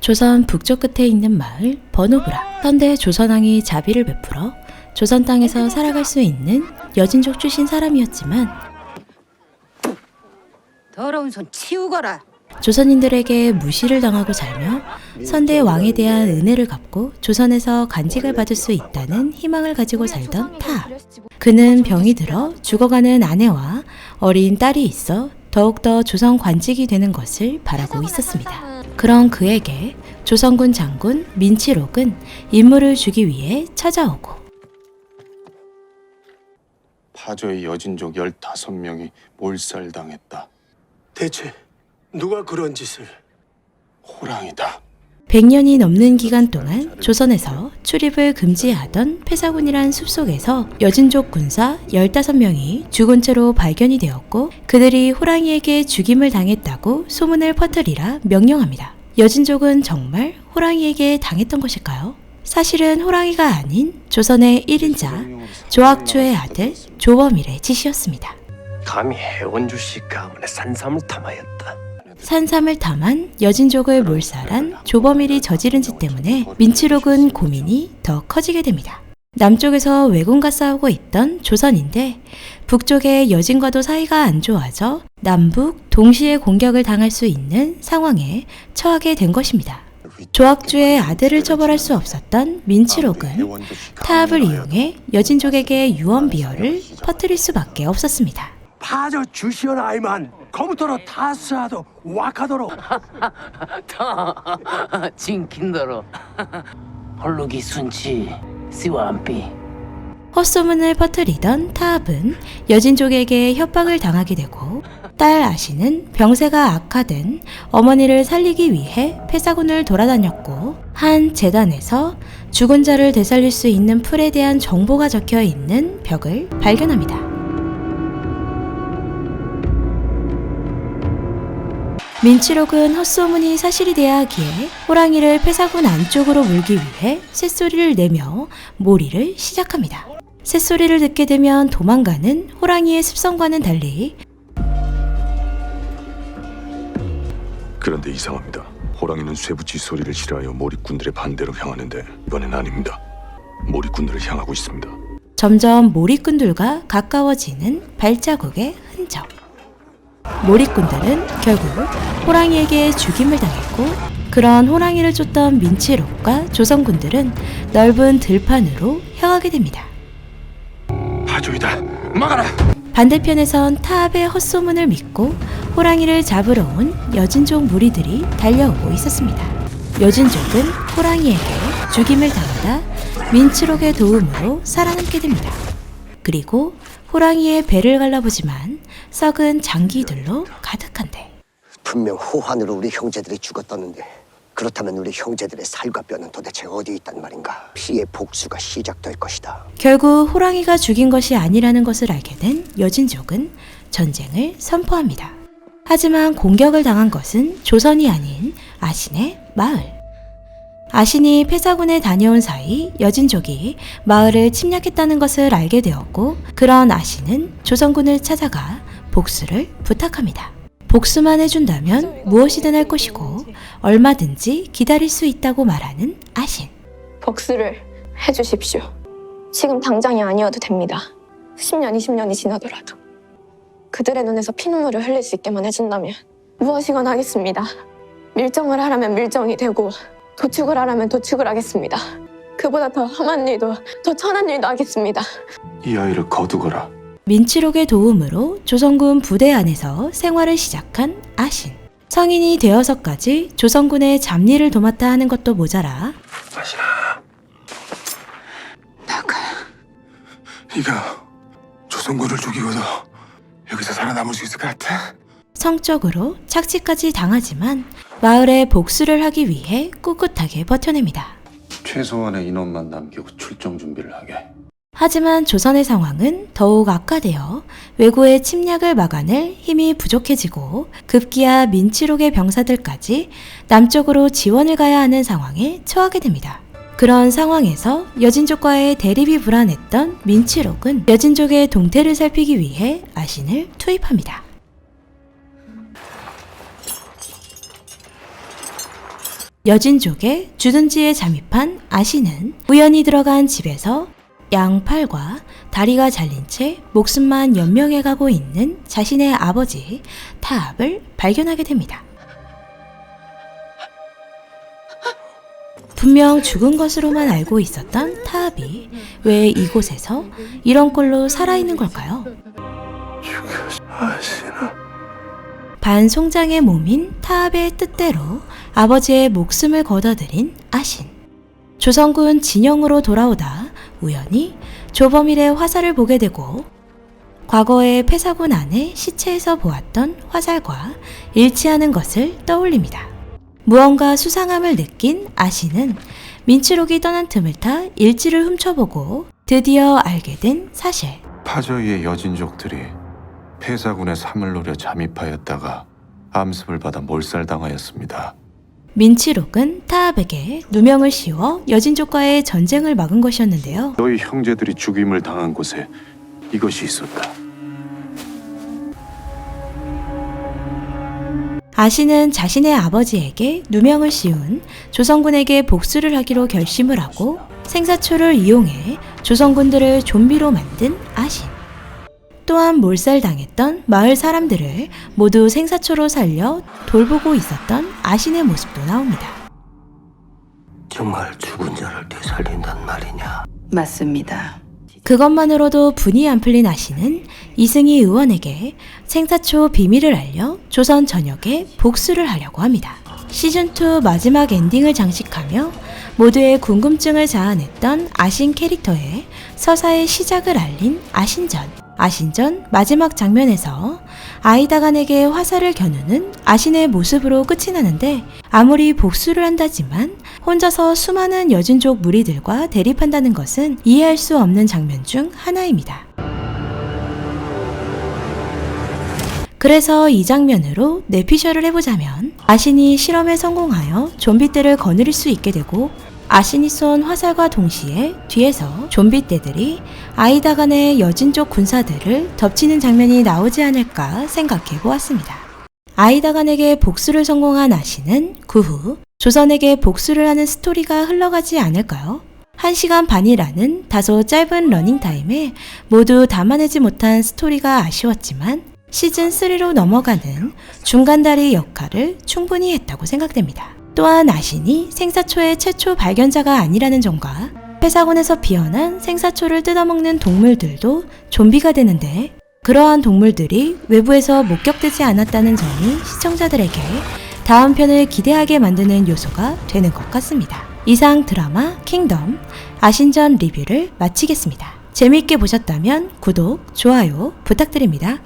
조선 북쪽 끝에 있는 마을 번호부라. 현대 조선왕이 자비를 베풀어 조선 땅에서 살아갈 수 있는 여진족 출신 사람이었지만 더러운 손 치우거라. 조선인들에게 무시를 당하고 살며 선대 왕에 대한 은혜를 갚고 조선에서 간직을 받을 수 있다는 희망을 가지고 살던 타. 그는 병이 들어 죽어가는 아내와 어린 딸이 있어 더욱더 조선 관직이 되는 것을 바라고 있었습니다. 그런 그에게 조선군 장군 민치록은 임무를 주기 위해 찾아오고 파조의 여진족 15명이 몰살당했다. 대체 누가 그런 짓을? 호랑이다. 100년이 넘는 기간 동안 조선에서 출입을 금지하던 폐사군이란 숲속에서 여진족 군사 15명이 죽은 채로 발견이 되었고 그들이 호랑이에게 죽임을 당했다고 소문을 퍼뜨리라 명령합니다. 여진족은 정말 호랑이에게 당했던 것일까요? 사실은 호랑이가 아닌 조선의 1인자 조악주의 아들 조범일의 짓이었습니다. 감히 해원주씨 가문의 산삼을 탐하였다. 산삼을 탐한 여진족을 몰살한 조범일이 저지른 짓 때문에 민치록은 고민이 더 커지게 됩니다. 남쪽에서 왜군과 싸우고 있던 조선인데 북쪽의 여진과도 사이가 안 좋아져 남북 동시에 공격을 당할 수 있는 상황에 처하게 된 것입니다. 조악주의 아들을 처벌할 수 없었던 민치록은 타압을 이용해 여진족에게 유언비어를 퍼뜨릴 수밖에 없었습니다. 파저 주시온 아이만 거무터로 타스하도 와카도로 다 진킨더러 헐룩이 순치 시와안삐. 헛소문을 퍼뜨리던 타압은 여진족에게 협박을 당하게 되고 딸 아시는 병세가 악화된 어머니를 살리기 위해 폐사군을 돌아다녔고 한 재단에서 죽은 자를 되살릴 수 있는 풀에 대한 정보가 적혀 있는 벽을 발견합니다. 민치록은 헛소문이 사실이 돼야 하기에 호랑이를 폐사군 안쪽으로 물기 위해 쇳소리를 내며 몰이를 시작합니다. 쇳소리를 듣게 되면 도망가는 호랑이의 습성과는 달리 그런데 이상합니다. 호랑이는 쇠붙이 소리를 싫어하여 몰입꾼들의 반대로 향하는데 이번엔 아닙니다. 몰입꾼들을 향하고 있습니다. 점점 몰입꾼들과 가까워지는 발자국의 흔적. 몰입꾼들은 결국 호랑이에게 죽임을 당했고 그런 호랑이를 쫓던 민치록과 조선군들은 넓은 들판으로 향하게 됩니다. 파조이다. 막아라. 반대편에선 타압의 헛소문을 믿고 호랑이를 잡으러 온 여진족 무리들이 달려오고 있었습니다. 여진족은 호랑이에게 죽임을 당하다 민치록의 도움으로 살아남게 됩니다. 그리고 호랑이의 배를 갈라보지만 썩은 장기들로 가득한데 분명 호환으로 우리 형제들이 죽었다는데 그렇다면 우리 형제들의 살과 뼈는 도대체 어디 있단 말인가? 피의 복수가 시작될 것이다. 결국 호랑이가 죽인 것이 아니라는 것을 알게 된 여진족은 전쟁을 선포합니다. 하지만 공격을 당한 것은 조선이 아닌 아신의 마을. 아신이 폐사군에 다녀온 사이 여진족이 마을을 침략했다는 것을 알게 되었고 그런 아신은 조선군을 찾아가 복수를 부탁합니다. 복수만 해준다면 무엇이든 할 것이고 얼마든지 기다릴 수 있다고 말하는 아신. 복수를 해주십시오. 지금 당장이 아니어도 됩니다. 10년, 20년이 지나더라도 그들의 눈에서 피눈물을 흘릴 수 있게만 해준다면 무엇이건 하겠습니다. 밀정을 하라면 밀정이 되고 도축을 하라면 도축을 하겠습니다. 그보다 더 험한 일도 더 천한 일도 하겠습니다. 이 아이를 거두거라. 민치록의 도움으로 조선군 부대 안에서 생활을 시작한 아신. 성인이 되어서까지 조선군의 잡일을 도맡아 하는 것도 모자라 아신아. 네가 조선군을 죽이고도 여기서 살아남을 수 있을 것 같아? 성적으로 착취까지 당하지만 마을에 복수를 하기 위해 꿋꿋하게 버텨냅니다. 최소한의 인원만 남기고 출정 준비를 하게. 하지만 조선의 상황은 더욱 악화되어 왜구의 침략을 막아낼 힘이 부족해지고 급기야 민치록의 병사들까지 남쪽으로 지원을 가야 하는 상황에 처하게 됩니다. 그런 상황에서 여진족과의 대립이 불안했던 민치록은 여진족의 동태를 살피기 위해 아신을 투입합니다. 여진족의 주둔지에 잠입한 아신은 우연히 들어간 집에서 양팔과 다리가 잘린 채 목숨만 연명해 가고 있는 자신의 아버지 타압을 발견하게 됩니다. 분명 죽은 것으로만 알고 있었던 타압이 왜 이곳에서 이런 꼴로 살아있는 걸까요? 아시나. 반송장의 몸인 타압의 뜻대로 아버지의 목숨을 거둬들인 아신. 조선군 진영으로 돌아오다 우연히 조범일의 화살을 보게 되고 과거의 폐사군 안의 시체에서 보았던 화살과 일치하는 것을 떠올립니다. 무언가 수상함을 느낀 아신은 민치록이 떠난 틈을 타 일지를 훔쳐보고 드디어 알게 된 사실. 파저이의 여진족들이 폐사군의 삶을 노려 잠입하였다가 암습을 받아 몰살당하였습니다. 민치록은 타압에게 누명을 씌워 여진족과의 전쟁을 막은 것이었는데요. 너희 형제들이 죽임을 당한 곳에 이것이 있었다. 아신은 자신의 아버지에게 누명을 씌운 조선군에게 복수를 하기로 결심을 하고 생사초를 이용해 조선군들을 좀비로 만든 아신. 또한 몰살당했던 마을 사람들을 모두 생사초로 살려 돌보고 있었던 아신의 모습도 나옵니다. 정말 죽은 자를 되살린단 말이냐? 맞습니다. 그것만으로도 분이 안 풀린 아신은 이승희 의원에게 생사초 비밀을 알려 조선 전역에 복수를 하려고 합니다. 시즌2 마지막 엔딩을 장식하며 모두의 궁금증을 자아냈던 아신 캐릭터의 서사의 시작을 알린 아신전. 아신전 마지막 장면에서 아이다간에게 화살을 겨누는 아신의 모습으로 끝이 나는데 아무리 복수를 한다지만 혼자서 수많은 여진족 무리들과 대립한다는 것은 이해할 수 없는 장면 중 하나입니다. 그래서 이 장면으로 뇌피셜을 해보자면 아신이 실험에 성공하여 좀비떼를 거느릴 수 있게 되고 아신이 쏜 화살과 동시에 뒤에서 좀비떼들이 아이다간의 여진족 군사들을 덮치는 장면이 나오지 않을까 생각해 보았습니다. 아이다간에게 복수를 성공한 아신은 그 후 조선에게 복수를 하는 스토리가 흘러가지 않을까요? 1시간 반이라는 다소 짧은 러닝타임에 모두 담아내지 못한 스토리가 아쉬웠지만 시즌3로 넘어가는 중간다리 역할을 충분히 했다고 생각됩니다. 또한 아신이 생사초의 최초 발견자가 아니라는 점과 폐사군에서 피어난 생사초를 뜯어먹는 동물들도 좀비가 되는데 그러한 동물들이 외부에서 목격되지 않았다는 점이 시청자들에게 다음 편을 기대하게 만드는 요소가 되는 것 같습니다. 이상 드라마 킹덤 아신전 리뷰를 마치겠습니다. 재미있게 보셨다면 구독, 좋아요 부탁드립니다.